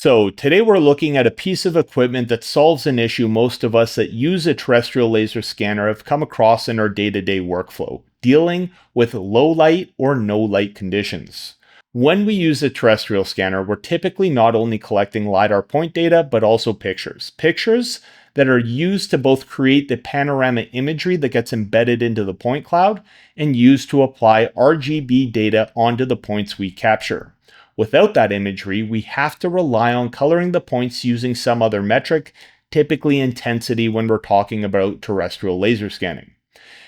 So today we're looking at a piece of equipment that solves an issue most of us that use a terrestrial laser scanner have come across in our day-to-day workflow, dealing with low light or no light conditions. When we use a terrestrial scanner, we're typically not only collecting LiDAR point data, but also pictures. Pictures that are used to both create the panorama imagery that gets embedded into the point cloud and used to apply RGB data onto the points we capture. Without that imagery, we have to rely on coloring the points using some other metric, typically intensity when we're talking about terrestrial laser scanning.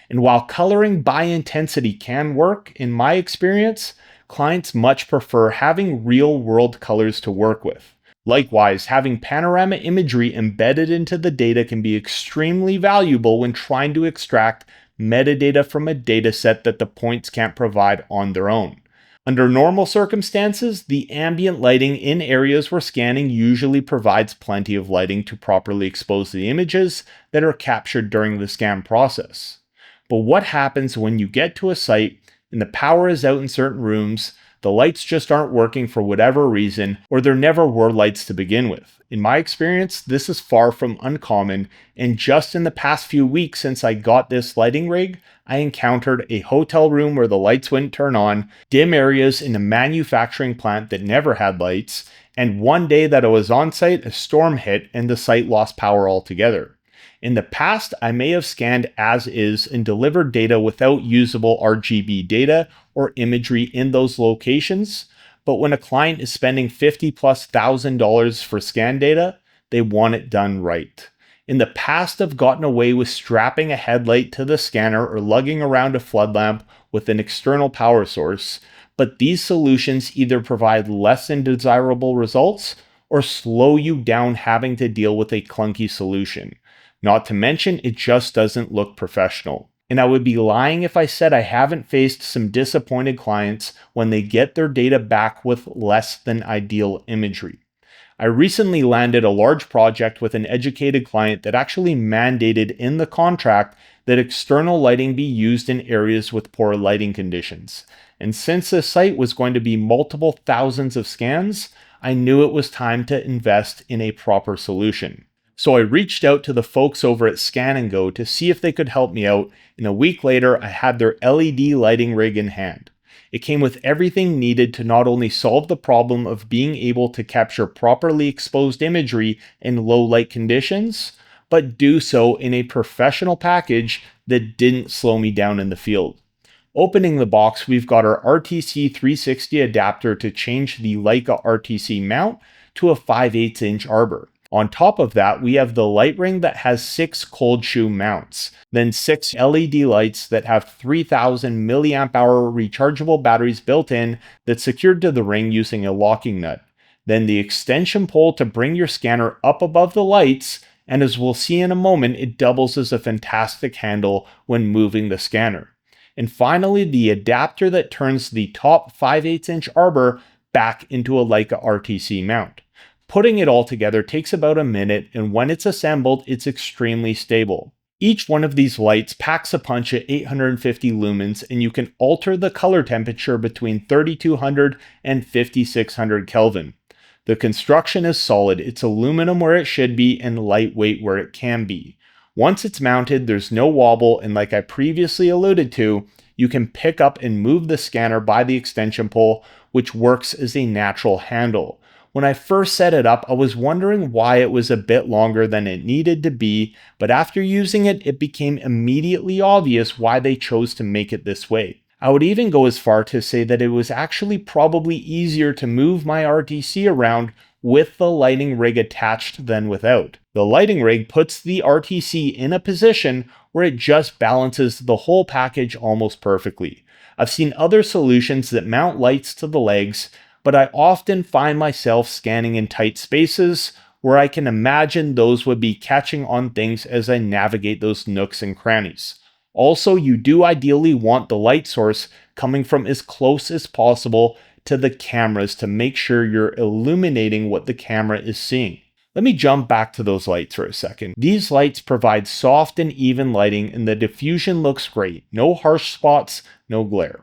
And while coloring by intensity can work, in my experience, clients much prefer having real-world colors to work with. Likewise, having panorama imagery embedded into the data can be extremely valuable when trying to extract metadata from a dataset that the points can't provide on their own. Under normal circumstances, the ambient lighting in areas we're scanning usually provides plenty of lighting to properly expose the images that are captured during the scan process. But what happens when you get to a site and the power is out in certain rooms, the lights just aren't working for whatever reason, or there never were lights to begin with? In my experience, this is far from uncommon, and just in the past few weeks since I got this lighting rig, I encountered a hotel room where the lights wouldn't turn on, dim areas in a manufacturing plant that never had lights, and one day that I was on site, a storm hit and the site lost power altogether. In the past, I may have scanned as is and delivered data without usable RGB data or imagery in those locations, but when a client is spending $50,000+ for scan data, they want it done right. In the past, I've gotten away with strapping a headlight to the scanner or lugging around a flood lamp with an external power source, but these solutions either provide less than desirable results or slow you down having to deal with a clunky solution. Not to mention, it just doesn't look professional. And I would be lying if I said I haven't faced some disappointed clients when they get their data back with less than ideal imagery. I recently landed a large project with an educated client that actually mandated in the contract that external lighting be used in areas with poor lighting conditions. And since this site was going to be multiple thousands of scans, I knew it was time to invest in a proper solution. So I reached out to the folks over at Scan & Go to see if they could help me out, and a week later I had their LED lighting rig in hand. It came with everything needed to not only solve the problem of being able to capture properly exposed imagery in low light conditions, but do so in a professional package that didn't slow me down in the field. Opening the box, we've got our RTC360 adapter to change the Leica RTC mount to a 5/8" arbor. On top of that, we have the light ring that has 6 cold shoe mounts, then 6 LED lights that have 3000 mAh rechargeable batteries built in that's secured to the ring using a locking nut. Then the extension pole to bring your scanner up above the lights, and as we'll see in a moment, it doubles as a fantastic handle when moving the scanner. And finally, the adapter that turns the top 5/8" arbor back into a Leica RTC mount. Putting it all together takes about a minute, and when it's assembled, it's extremely stable. Each one of these lights packs a punch at 850 lumens, and you can alter the color temperature between 3200 and 5600 Kelvin. The construction is solid, it's aluminum where it should be and lightweight where it can be. Once it's mounted, there's no wobble, and like I previously alluded to, you can pick up and move the scanner by the extension pole, which works as a natural handle. When I first set it up, I was wondering why it was a bit longer than it needed to be, but after using it, it became immediately obvious why they chose to make it this way. I would even go as far to say that it was actually probably easier to move my RTC around with the lighting rig attached than without. The lighting rig puts the RTC in a position where it just balances the whole package almost perfectly. I've seen other solutions that mount lights to the legs, but I often find myself scanning in tight spaces where I can imagine those would be catching on things as I navigate those nooks and crannies. Also, you do ideally want the light source coming from as close as possible to the cameras to make sure you're illuminating what the camera is seeing. Let me jump back to those lights for a second. These lights provide soft and even lighting, and the diffusion looks great. No harsh spots, no glare.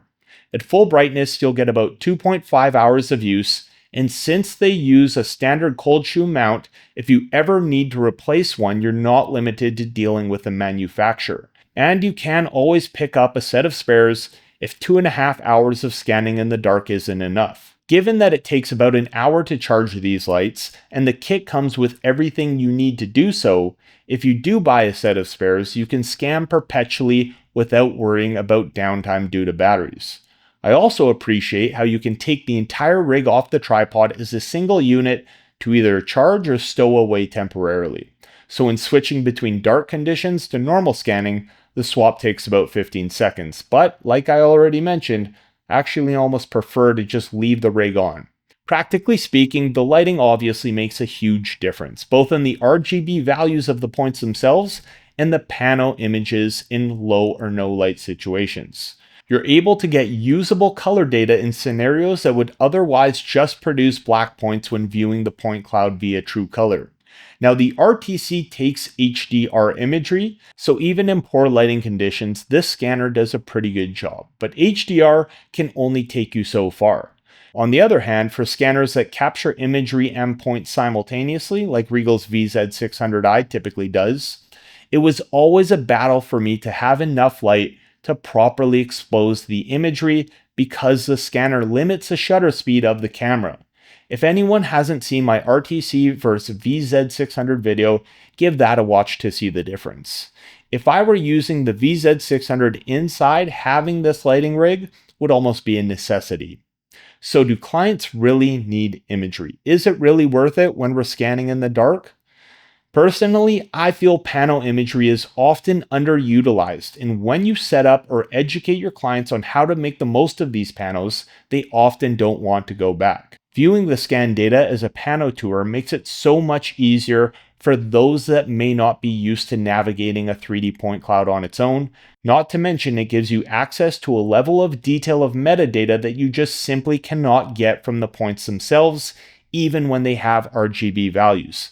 At full brightness, you'll get about 2.5 hours of use, And since they use a standard cold shoe mount, if you ever need to replace one, you're not limited to dealing with the manufacturer. And you can always pick up a set of spares if 2.5 hours of scanning in the dark isn't enough. Given that it takes about an hour to charge these lights, and the kit comes with everything you need to do so, if you do buy a set of spares, you can scan perpetually without worrying about downtime due to batteries. I also appreciate how you can take the entire rig off the tripod as a single unit to either charge or stow away temporarily. So when switching between dark conditions to normal scanning, the swap takes about 15 seconds, but like I already mentioned, I actually almost prefer to just leave the rig on. Practically speaking, the lighting obviously makes a huge difference, both in the RGB values of the points themselves and the pano images in low or no light situations. You're able to get usable color data in scenarios that would otherwise just produce black points when viewing the point cloud via true color. Now, the RTC takes HDR imagery, so even in poor lighting conditions, this scanner does a pretty good job, but HDR can only take you so far. On the other hand, for scanners that capture imagery and points simultaneously, like Regal's VZ600i typically does, it was always a battle for me to have enough light to properly expose the imagery because the scanner limits the shutter speed of the camera. If anyone hasn't seen my RTC versus VZ600 video, give that a watch to see the difference. If I were using the VZ600 inside, having this lighting rig would almost be a necessity. So do clients really need imagery? Is it really worth it when we're scanning in the dark? Personally, I feel pano imagery is often underutilized, and when you set up or educate your clients on how to make the most of these panos, they often don't want to go back. Viewing the scan data as a pano tour makes it so much easier for those that may not be used to navigating a 3D point cloud on its own. Not to mention, it gives you access to a level of detail of metadata that you just simply cannot get from the points themselves, even when they have RGB values.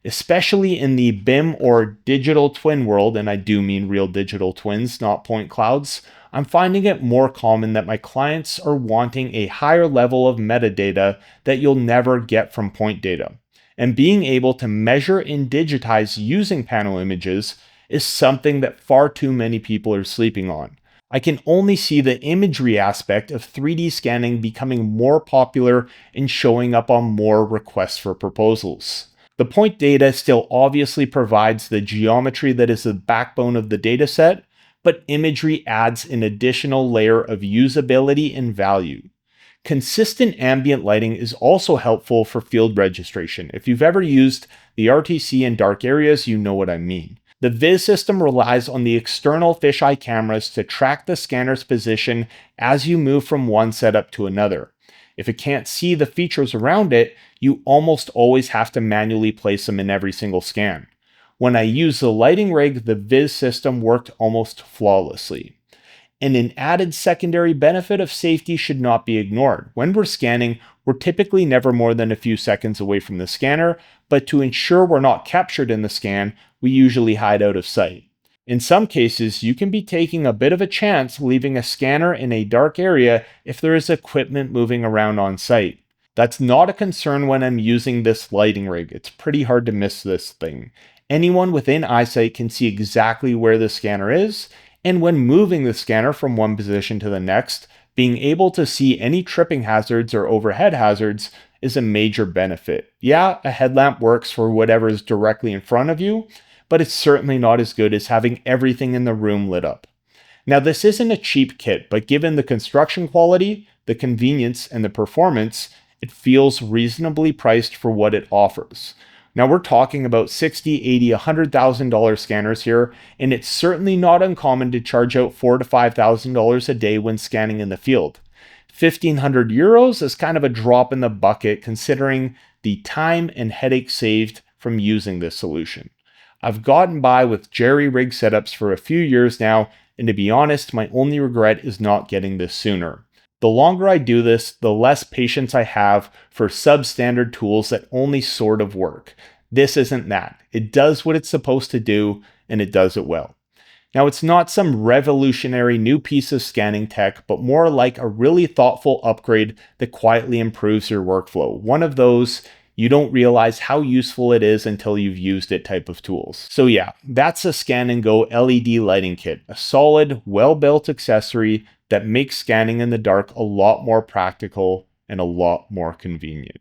Especially in the BIM or digital twin world, and I do mean real digital twins, not point clouds, I'm finding it more common that my clients are wanting a higher level of metadata that you'll never get from point data. And being able to measure and digitize using pano images is something that far too many people are sleeping on. I can only see the imagery aspect of 3D scanning becoming more popular and showing up on more requests for proposals. The point data still obviously provides the geometry that is the backbone of the dataset, but imagery adds an additional layer of usability and value. Consistent ambient lighting is also helpful for field registration. If you've ever used the RTC in dark areas, you know what I mean. The Viz system relies on the external fisheye cameras to track the scanner's position as you move from one setup to another. If it can't see the features around it, you almost always have to manually place them in every single scan. When I used the lighting rig, the Viz system worked almost flawlessly. And an added secondary benefit of safety should not be ignored. When we're scanning, we're typically never more than a few seconds away from the scanner, but to ensure we're not captured in the scan, we usually hide out of sight. In some cases, you can be taking a bit of a chance leaving a scanner in a dark area if there is equipment moving around on site. That's not a concern when I'm using this lighting rig. It's pretty hard to miss this thing. Anyone within eyesight can see exactly where the scanner is, and when moving the scanner from one position to the next, being able to see any tripping hazards or overhead hazards is a major benefit. Yeah, a headlamp works for whatever is directly in front of you, but it's certainly not as good as having everything in the room lit up. Now, this isn't a cheap kit, but given the construction quality, the convenience, and the performance, it feels reasonably priced for what it offers. Now, we're talking about $60,000, $80,000, $100,000 scanners here, and it's certainly not uncommon to charge out $4,000 to $5,000 a day when scanning in the field. 1,500 euros is kind of a drop in the bucket considering the time and headache saved from using this solution. I've gotten by with jerry rig setups for a few years now, and to be honest, my only regret is not getting this sooner. The longer I do this, the less patience I have for substandard tools that only sort of work. This isn't that. It does what it's supposed to do, and it does it well. Now, it's not some revolutionary new piece of scanning tech, but more like a really thoughtful upgrade that quietly improves your workflow. One of those you don't realize how useful it is until you've used it type of tools. So yeah, that's a Scan and Go LED lighting kit, a solid, well-built accessory that makes scanning in the dark a lot more practical and a lot more convenient.